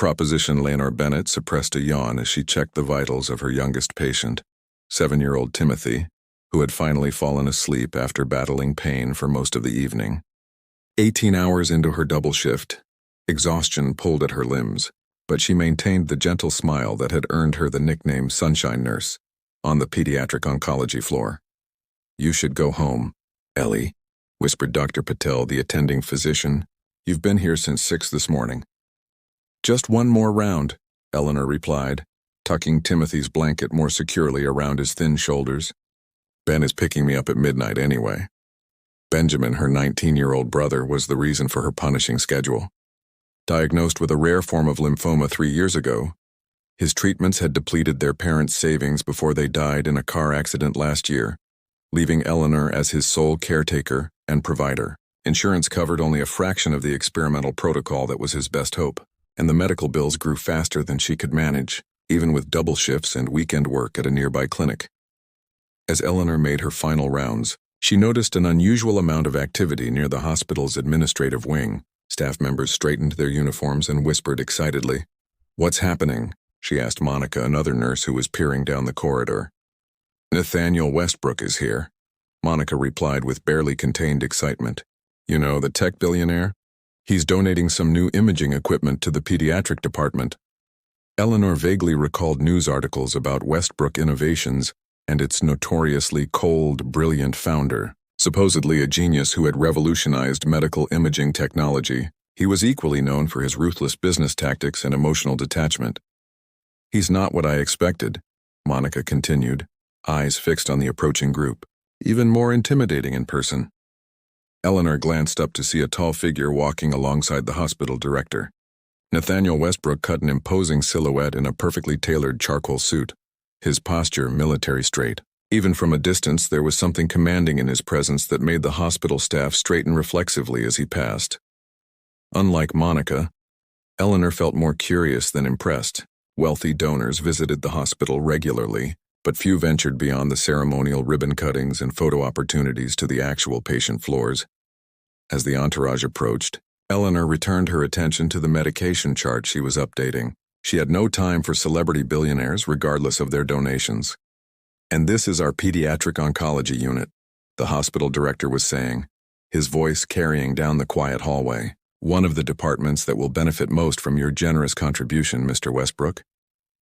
proposition, Leonore Bennett suppressed a yawn as she checked the vitals of her youngest patient, 7-year-old Timothy, who had finally fallen asleep after battling pain for most of the evening. 18 hours into her double shift, exhaustion pulled at her limbs, but she maintained the gentle smile that had earned her the nickname Sunshine Nurse on the pediatric oncology floor. "You should go home, Ellie," whispered Dr. Patel, the attending physician. "You've been here since 6 this morning." "Just one more round," Eleanor replied, tucking Timothy's blanket more securely around his thin shoulders. "Ben is picking me up at midnight anyway." Benjamin, her 19-year-old brother, was the reason for her punishing schedule. Diagnosed with a rare form of lymphoma 3 years ago, his treatments had depleted their parents' savings before they died in a car accident last year, leaving Eleanor as his sole caretaker and provider. Insurance covered only a fraction of the experimental protocol that was his best hope, and the medical bills grew faster than she could manage, even with double shifts and weekend work at a nearby clinic. As Eleanor made her final rounds, she noticed an unusual amount of activity near the hospital's administrative wing. Staff members straightened their uniforms and whispered excitedly. "What's happening?" she asked Monica, another nurse who was peering down the corridor. "Nathaniel Westbrook is here," Monica replied with barely contained excitement. "You know, the tech billionaire? He's donating some new imaging equipment to the pediatric department." Eleanor vaguely recalled news articles about Westbrook Innovations and its notoriously cold, brilliant founder. Supposedly a genius who had revolutionized medical imaging technology, he was equally known for his ruthless business tactics and emotional detachment. "He's not what I expected," Monica continued, eyes fixed on the approaching group. "Even more intimidating in person." Eleanor glanced up to see a tall figure walking alongside the hospital director. Nathaniel Westbrook cut an imposing silhouette in a perfectly tailored charcoal suit, his posture military straight. Even from a distance, there was something commanding in his presence that made the hospital staff straighten reflexively as he passed. Unlike Monica, Eleanor felt more curious than impressed. Wealthy donors visited the hospital regularly, but few ventured beyond the ceremonial ribbon cuttings and photo opportunities to the actual patient floors. As the entourage approached, Eleanor returned her attention to the medication chart she was updating. She had no time for celebrity billionaires, regardless of their donations. "And this is our pediatric oncology unit," the hospital director was saying, his voice carrying down the quiet hallway. "One of the departments that will benefit most from your generous contribution, Mr. Westbrook."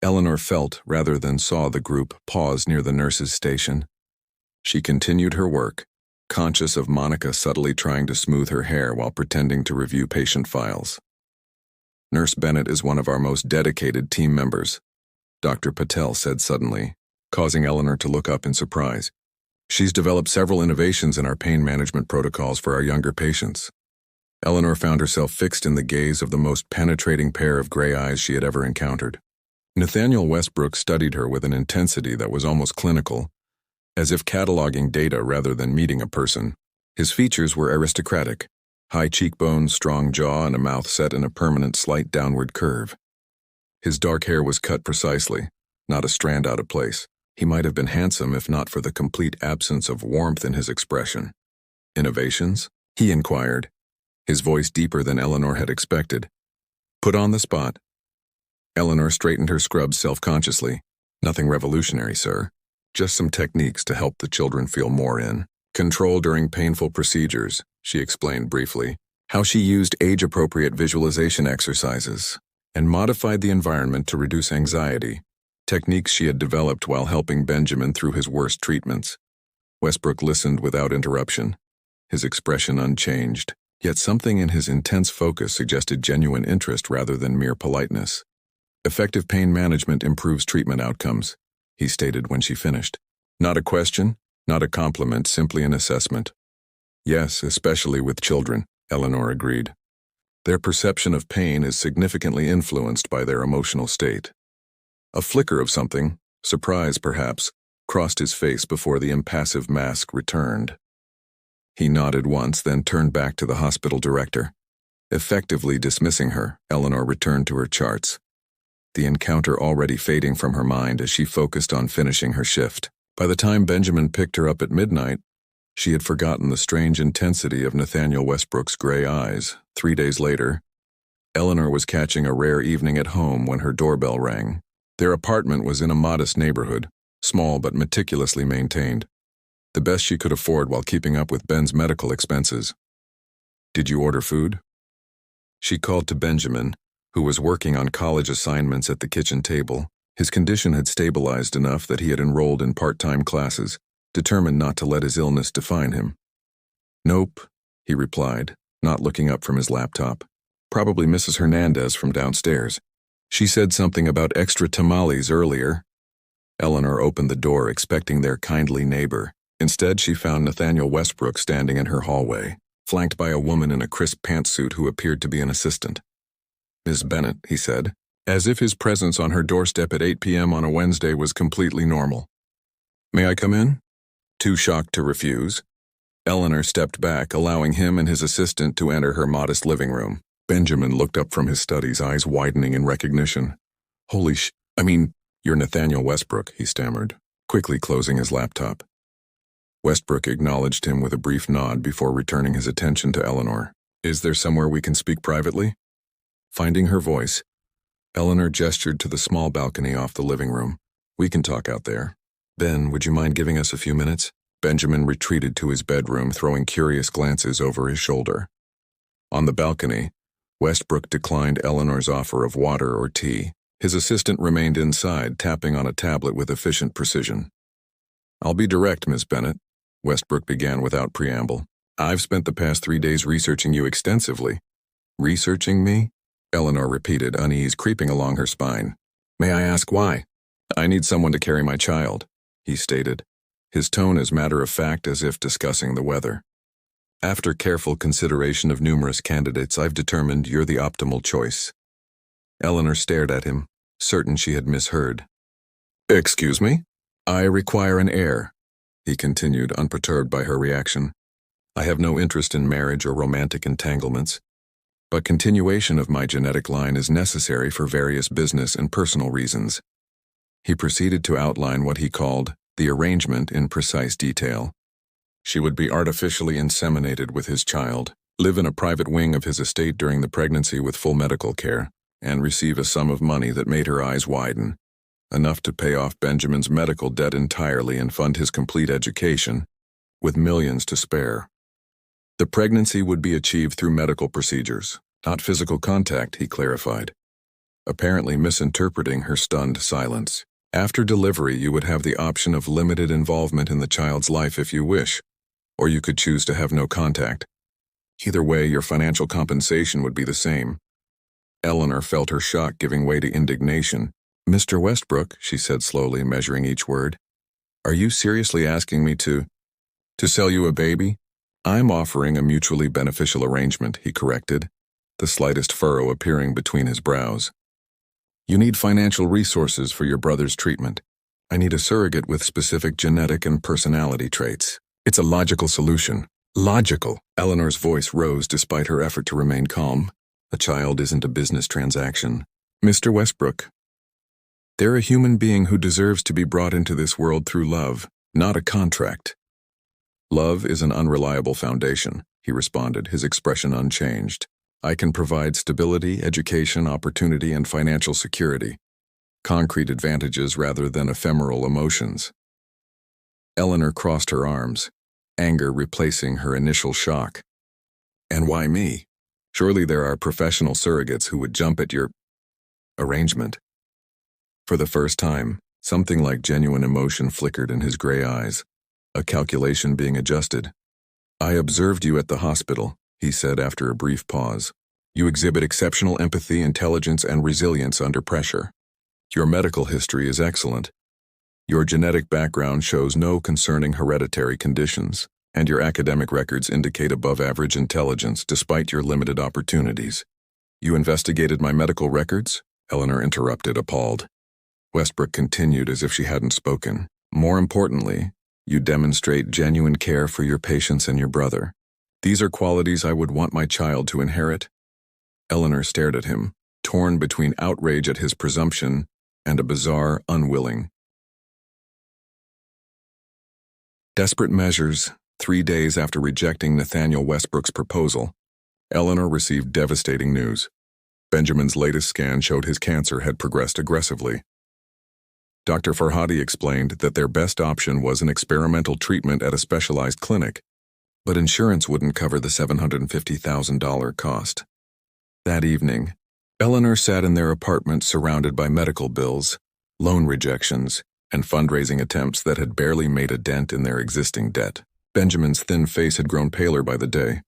Eleanor felt, rather than saw, the group pause near the nurse's station. She continued her work, conscious of Monica subtly trying to smooth her hair while pretending to review patient files. "Nurse Bennett is one of our most dedicated team members," Dr. Patel said suddenly, causing Eleanor to look up in surprise. "She's developed several innovations in our pain management protocols for our younger patients." Eleanor found herself fixed in the gaze of the most penetrating pair of gray eyes she had ever encountered. Nathaniel Westbrook studied her with an intensity that was almost clinical, as if cataloging data rather than meeting a person. His features were aristocratic, high cheekbones, strong jaw, and a mouth set in a permanent slight downward curve. His dark hair was cut precisely, not a strand out of place. He might have been handsome if not for the complete absence of warmth in his expression. "Innovations?" he inquired, his voice deeper than Eleanor had expected. "Put on the spot." Eleanor straightened her scrubs self-consciously. "Nothing revolutionary, sir. Just some techniques to help the children feel more in control during painful procedures," she explained briefly. How she used age-appropriate visualization exercises and modified the environment to reduce anxiety, techniques she had developed while helping Benjamin through his worst treatments. Westbrook listened without interruption, his expression unchanged, yet something in his intense focus suggested genuine interest rather than mere politeness. "Effective pain management improves treatment outcomes," he stated when she finished. "Not a question, not a compliment, simply an assessment." "Yes, especially with children," Eleanor agreed. "Their perception of pain is significantly influenced by their emotional state." A flicker of something, surprise perhaps, crossed his face before the impassive mask returned. He nodded once, then turned back to the hospital director. Effectively dismissing her, Eleanor returned to her charts, the encounter already fading from her mind as she focused on finishing her shift. By the time Benjamin picked her up at midnight, she had forgotten the strange intensity of Nathaniel Westbrook's gray eyes. 3 days later, Eleanor was catching a rare evening at home when her doorbell rang. Their apartment was in a modest neighborhood, small but meticulously maintained. The best she could afford while keeping up with Ben's medical expenses. "Did you order food?" She called to Benjamin, who was working on college assignments at the kitchen table. His condition had stabilized enough that he had enrolled in part-time classes, determined not to let his illness define him. "Nope," he replied, not looking up from his laptop. "Probably Mrs. Hernandez from downstairs. She said something about extra tamales earlier." Eleanor opened the door expecting their kindly neighbor. Instead, she found Nathaniel Westbrook standing in her hallway, flanked by a woman in a crisp pantsuit who appeared to be an assistant. "Miss Bennett," he said, as if his presence on her doorstep at 8 p.m. on a Wednesday was completely normal. "May I come in?" Too shocked to refuse, Eleanor stepped back, allowing him and his assistant to enter her modest living room. Benjamin looked up from his studies, eyes widening in recognition. "You're Nathaniel Westbrook," he stammered, quickly closing his laptop. Westbrook acknowledged him with a brief nod before returning his attention to Eleanor. "Is there somewhere we can speak privately?" Finding her voice, Eleanor gestured to the small balcony off the living room. "We can talk out there." "Ben, would you mind giving us a few minutes?" Benjamin retreated to his bedroom, throwing curious glances over his shoulder. On the balcony, Westbrook declined Eleanor's offer of water or tea. His assistant remained inside, tapping on a tablet with efficient precision. "I'll be direct, Miss Bennett," Westbrook began without preamble. "I've spent the past 3 days researching you extensively." "Researching me?" Eleanor repeated, unease creeping along her spine. "May I ask why?" "I need someone to carry my child," he stated, his tone as matter-of-fact as if discussing the weather. "After careful consideration of numerous candidates, I've determined you're the optimal choice." Eleanor stared at him, certain she had misheard. "Excuse me?" "I require an heir," he continued, unperturbed by her reaction. "I have no interest in marriage or romantic entanglements, but continuation of my genetic line is necessary for various business and personal reasons." He proceeded to outline what he called the arrangement in precise detail. She would be artificially inseminated with his child, live in a private wing of his estate during the pregnancy with full medical care, and receive a sum of money that made her eyes widen, enough to pay off Benjamin's medical debt entirely and fund his complete education, with millions to spare. The pregnancy would be achieved through medical procedures, not physical contact, he clarified, apparently misinterpreting her stunned silence. "After delivery, you would have the option of limited involvement in the child's life if you wish, or you could choose to have no contact. Either way, your financial compensation would be the same." Eleanor felt her shock giving way to indignation. "Mr. Westbrook," she said slowly, measuring each word, "are you seriously asking me to sell you a baby?" "I'm offering a mutually beneficial arrangement," he corrected, the slightest furrow appearing between his brows. "You need financial resources for your brother's treatment. I need a surrogate with specific genetic and personality traits. It's a logical solution." "Logical?" Eleanor's voice rose despite her effort to remain calm. "A child isn't a business transaction. Mr. Westbrook, they're a human being who deserves to be brought into this world through love, not a contract." "Love is an unreliable foundation," he responded, his expression unchanged. "I can provide stability, education, opportunity, and financial security. Concrete advantages rather than ephemeral emotions." Eleanor crossed her arms, anger replacing her initial shock. "And why me? Surely there are professional surrogates who would jump at your arrangement." For the first time, something like genuine emotion flickered in his gray eyes, a calculation being adjusted. "I observed you at the hospital," he said after a brief pause. "You exhibit exceptional empathy, intelligence, and resilience under pressure. Your medical history is excellent. Your genetic background shows no concerning hereditary conditions, and your academic records indicate above-average intelligence despite your limited opportunities." "You investigated my medical records?" Eleanor interrupted, appalled. Westbrook continued as if she hadn't spoken. "More importantly, you demonstrate genuine care for your patients and your brother. These are qualities I would want my child to inherit." Eleanor stared at him, torn between outrage at his presumption and a bizarre unwilling. Desperate measures. 3 days after rejecting Nathaniel Westbrook's proposal, Eleanor received devastating news. Benjamin's latest scan showed his cancer had progressed aggressively. Dr. Farhadi explained that their best option was an experimental treatment at a specialized clinic, but insurance wouldn't cover the $750,000 cost. That evening, Eleanor sat in their apartment surrounded by medical bills, loan rejections, and fundraising attempts that had barely made a dent in their existing debt. Benjamin's thin face had grown paler by the day.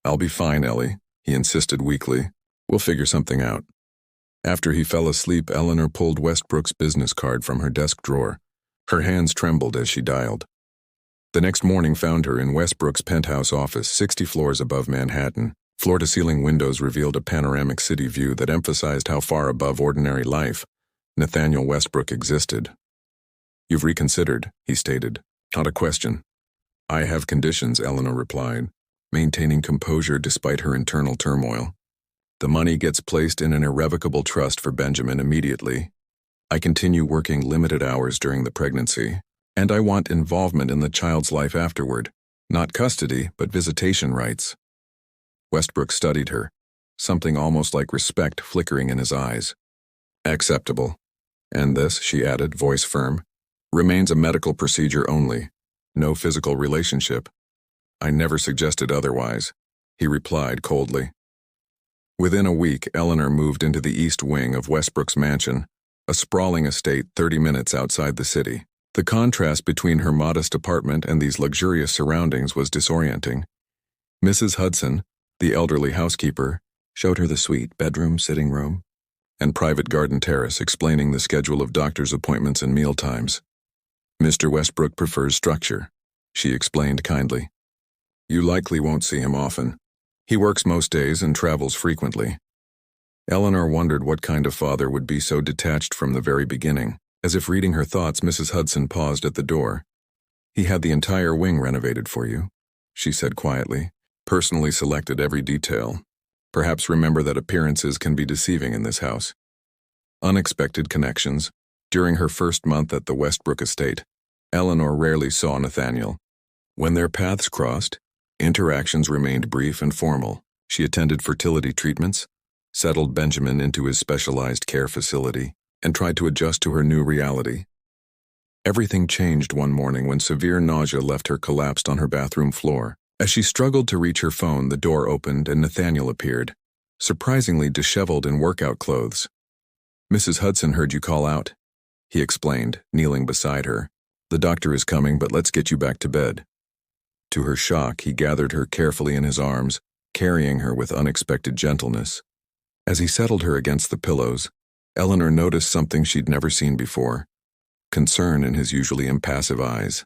"I'll be fine, Ellie," he insisted weakly. "We'll figure something out." After he fell asleep, Eleanor pulled Westbrook's business card from her desk drawer. Her hands trembled as she dialed. The next morning found her in Westbrook's penthouse office, 60 floors above Manhattan. Floor-to-ceiling windows revealed a panoramic city view that emphasized how far above ordinary life Nathaniel Westbrook existed. "You've reconsidered," he stated. "Not a question." "I have conditions," Eleanor replied, maintaining composure despite her internal turmoil. "The money gets placed in an irrevocable trust for Benjamin immediately. I continue working limited hours during the pregnancy, and I want involvement in the child's life afterward. Not custody, but visitation rights." Westbrook studied her, something almost like respect flickering in his eyes. "Acceptable. And this," she added, voice firm, "remains a medical procedure only. No physical relationship." "I never suggested otherwise," he replied coldly. Within a week, Eleanor moved into the east wing of Westbrook's mansion, a sprawling estate 30 minutes outside the city. The contrast between her modest apartment and these luxurious surroundings was disorienting. Mrs. Hudson, the elderly housekeeper, showed her the suite, bedroom, sitting room, and private garden terrace, explaining the schedule of doctor's appointments and meal times. "Mr. Westbrook prefers structure," she explained kindly. "You likely won't see him often. He works most days and travels frequently." Eleanor wondered what kind of father would be so detached from the very beginning. As if reading her thoughts, Mrs. Hudson paused at the door. "He had the entire wing renovated for you," she said quietly. "Personally selected every detail. Perhaps remember that appearances can be deceiving in this house." Unexpected connections. During her first month at the Westbrook estate, Eleanor rarely saw Nathaniel. When their paths crossed, interactions remained brief and formal. She attended fertility treatments, settled Benjamin into his specialized care facility, and tried to adjust to her new reality. Everything changed one morning when severe nausea left her collapsed on her bathroom floor. As she struggled to reach her phone, the door opened and Nathaniel appeared, surprisingly disheveled in workout clothes. "Mrs. Hudson heard you call out," he explained, kneeling beside her. "The doctor is coming, but let's get you back to bed." To her shock, he gathered her carefully in his arms, carrying her with unexpected gentleness. As he settled her against the pillows, Eleanor noticed something she'd never seen before: concern in his usually impassive eyes.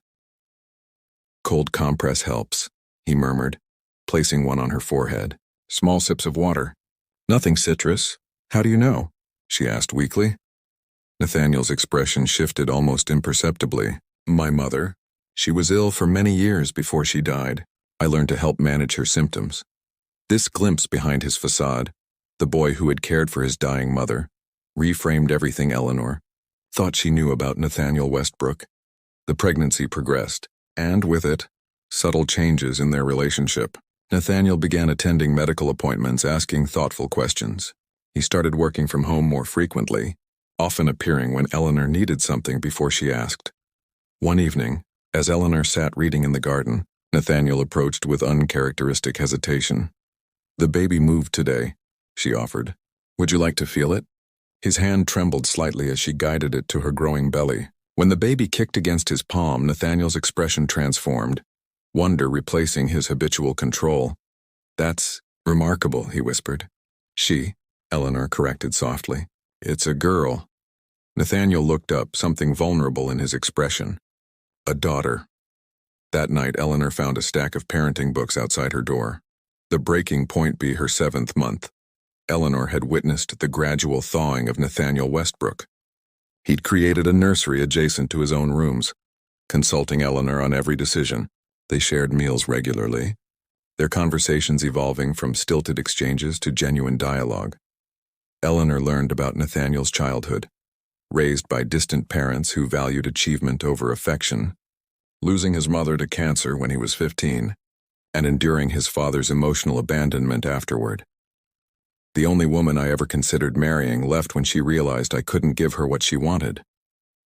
"Cold compress helps," he murmured, placing one on her forehead. "Small sips of water." "Nothing citrus. How do you know?" she asked weakly. Nathaniel's expression shifted almost imperceptibly. "My mother. She was ill for many years before she died. I learned to help manage her symptoms." This glimpse behind his facade, the boy who had cared for his dying mother, reframed everything Eleanor thought she knew about Nathaniel Westbrook. The pregnancy progressed, and with it, subtle changes in their relationship. Nathaniel began attending medical appointments, asking thoughtful questions. He started working from home more frequently, often appearing when Eleanor needed something before she asked. One evening, as Eleanor sat reading in the garden, Nathaniel approached with uncharacteristic hesitation. "The baby moved today," she offered. "Would you like to feel it?" His hand trembled slightly as she guided it to her growing belly. When the baby kicked against his palm, Nathaniel's expression transformed, wonder replacing his habitual control. "That's remarkable," he whispered. "She," Eleanor corrected softly. "It's a girl." Nathaniel looked up, something vulnerable in his expression. "A daughter." That night, Eleanor found a stack of parenting books outside her door. The breaking point be her 7th month. Eleanor had witnessed the gradual thawing of Nathaniel Westbrook. He'd created a nursery adjacent to his own rooms, consulting Eleanor on every decision. They shared meals regularly, their conversations evolving from stilted exchanges to genuine dialogue. Eleanor learned about Nathaniel's childhood, raised by distant parents who valued achievement over affection, losing his mother to cancer when he was 15, and enduring his father's emotional abandonment afterward. The only woman I ever considered marrying left when she realized I couldn't give her what she wanted.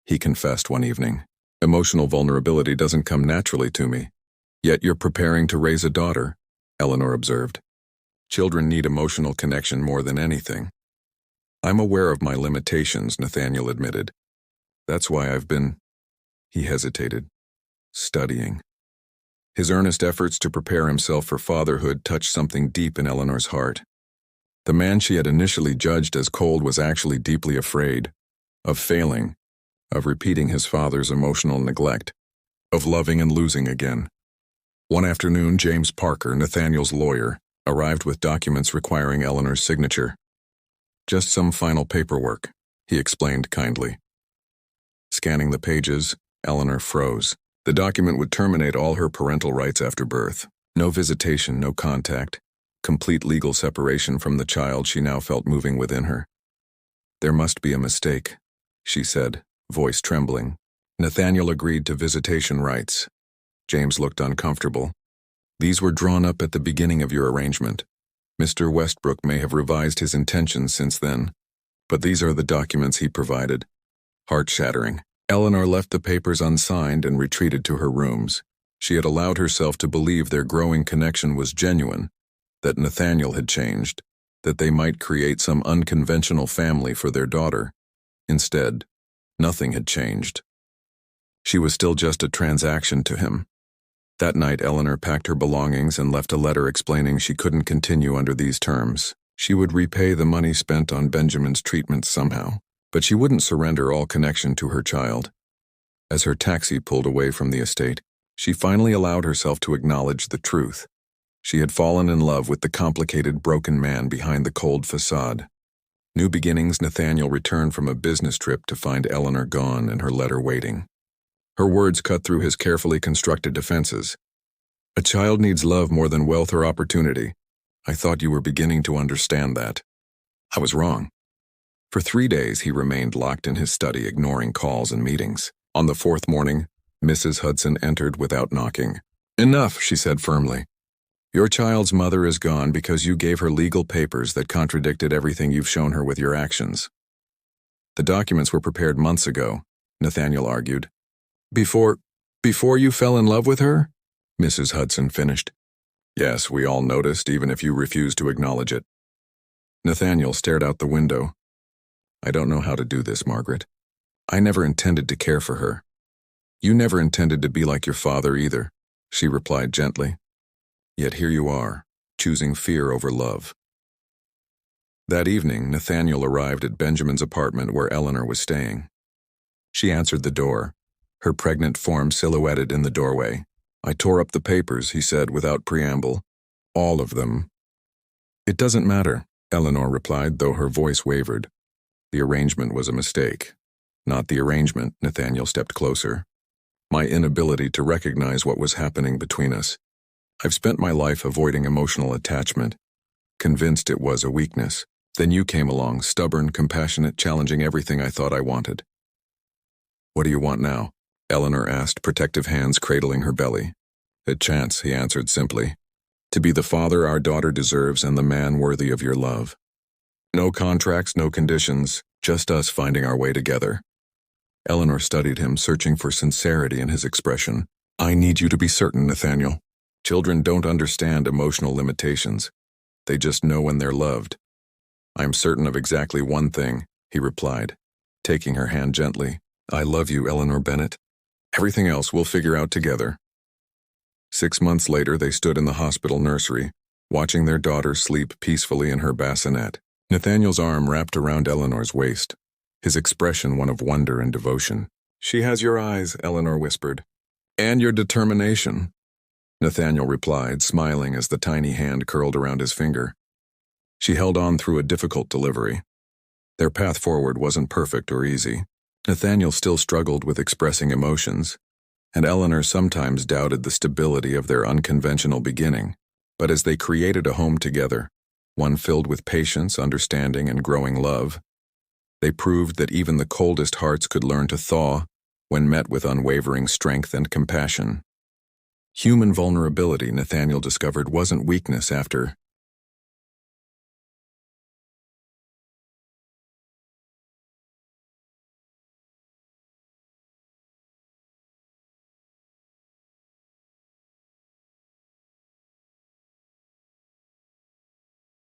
He confessed one evening. Emotional vulnerability doesn't come naturally to me. Yet you're preparing to raise a daughter, Eleanor observed. Children need emotional connection more than anything. I'm aware of my limitations, Nathaniel admitted. That's why I've been, he hesitated, studying. His earnest efforts to prepare himself for fatherhood touched something deep in Eleanor's heart. The man she had initially judged as cold was actually deeply afraid of failing, of repeating his father's emotional neglect, of loving and losing again. One afternoon, James Parker, Nathaniel's lawyer, arrived with documents requiring Eleanor's signature. Just some final paperwork, he explained kindly. Scanning the pages, Eleanor froze. The document would terminate all her parental rights after birth. No visitation, no contact. Complete legal separation from the child she now felt moving within her. There must be a mistake, she said, voice trembling. Nathaniel agreed to visitation rights. James looked uncomfortable. These were drawn up at the beginning of your arrangement. Mr. Westbrook may have revised his intentions since then, but these are the documents he provided. Heart-shattering. Eleanor left the papers unsigned and retreated to her rooms. She had allowed herself to believe their growing connection was genuine, that Nathaniel had changed, that they might create some unconventional family for their daughter. Instead, nothing had changed. She was still just a transaction to him. That night, Eleanor packed her belongings and left a letter explaining she couldn't continue under these terms. She would repay the money spent on Benjamin's treatment somehow, but she wouldn't surrender all connection to her child. As her taxi pulled away from the estate, she finally allowed herself to acknowledge the truth. She had fallen in love with the complicated, broken man behind the cold facade. New beginnings, Nathaniel returned from a business trip to find Eleanor gone and her letter waiting. Her words cut through his carefully constructed defenses. A child needs love more than wealth or opportunity. I thought you were beginning to understand that. I was wrong. For 3 days, he remained locked in his study, ignoring calls and meetings. On the fourth morning, Mrs. Hudson entered without knocking. Enough, she said firmly. Your child's mother is gone because you gave her legal papers that contradicted everything you've shown her with your actions. The documents were prepared months ago, Nathaniel argued. Before you fell in love with her? Mrs. Hudson finished. Yes, we all noticed, even if you refused to acknowledge it. Nathaniel stared out the window. I don't know how to do this, Margaret. I never intended to care for her. You never intended to be like your father either, she replied gently. Yet here you are, choosing fear over love. That evening, Nathaniel arrived at Benjamin's apartment where Eleanor was staying. She answered the door, her pregnant form silhouetted in the doorway. I tore up the papers, he said without preamble. All of them. It doesn't matter, Eleanor replied, though her voice wavered. The arrangement was a mistake. Not the arrangement, Nathaniel stepped closer. My inability to recognize what was happening between us. I've spent my life avoiding emotional attachment, convinced it was a weakness. Then you came along, stubborn, compassionate, challenging everything I thought I wanted. What do you want now? Eleanor asked, protective hands cradling her belly. A chance, he answered simply. To be the father our daughter deserves and the man worthy of your love. No contracts, no conditions, just us finding our way together. Eleanor studied him, searching for sincerity in his expression. I need you to be certain, Nathaniel. Children don't understand emotional limitations. They just know when they're loved. I'm certain of exactly one thing, he replied, taking her hand gently. I love you, Eleanor Bennett. Everything else we'll figure out together. 6 months later, they stood in the hospital nursery, watching their daughter sleep peacefully in her bassinet. Nathaniel's arm wrapped around Eleanor's waist, his expression one of wonder and devotion. She has your eyes, Eleanor whispered. And your determination, Nathaniel replied, smiling as the tiny hand curled around his finger. She held on through a difficult delivery. Their path forward wasn't perfect or easy. Nathaniel still struggled with expressing emotions, and Eleanor sometimes doubted the stability of their unconventional beginning. But as they created a home together, one filled with patience, understanding, and growing love, they proved that even the coldest hearts could learn to thaw when met with unwavering strength and compassion. Human vulnerability, Nathaniel discovered, wasn't weakness after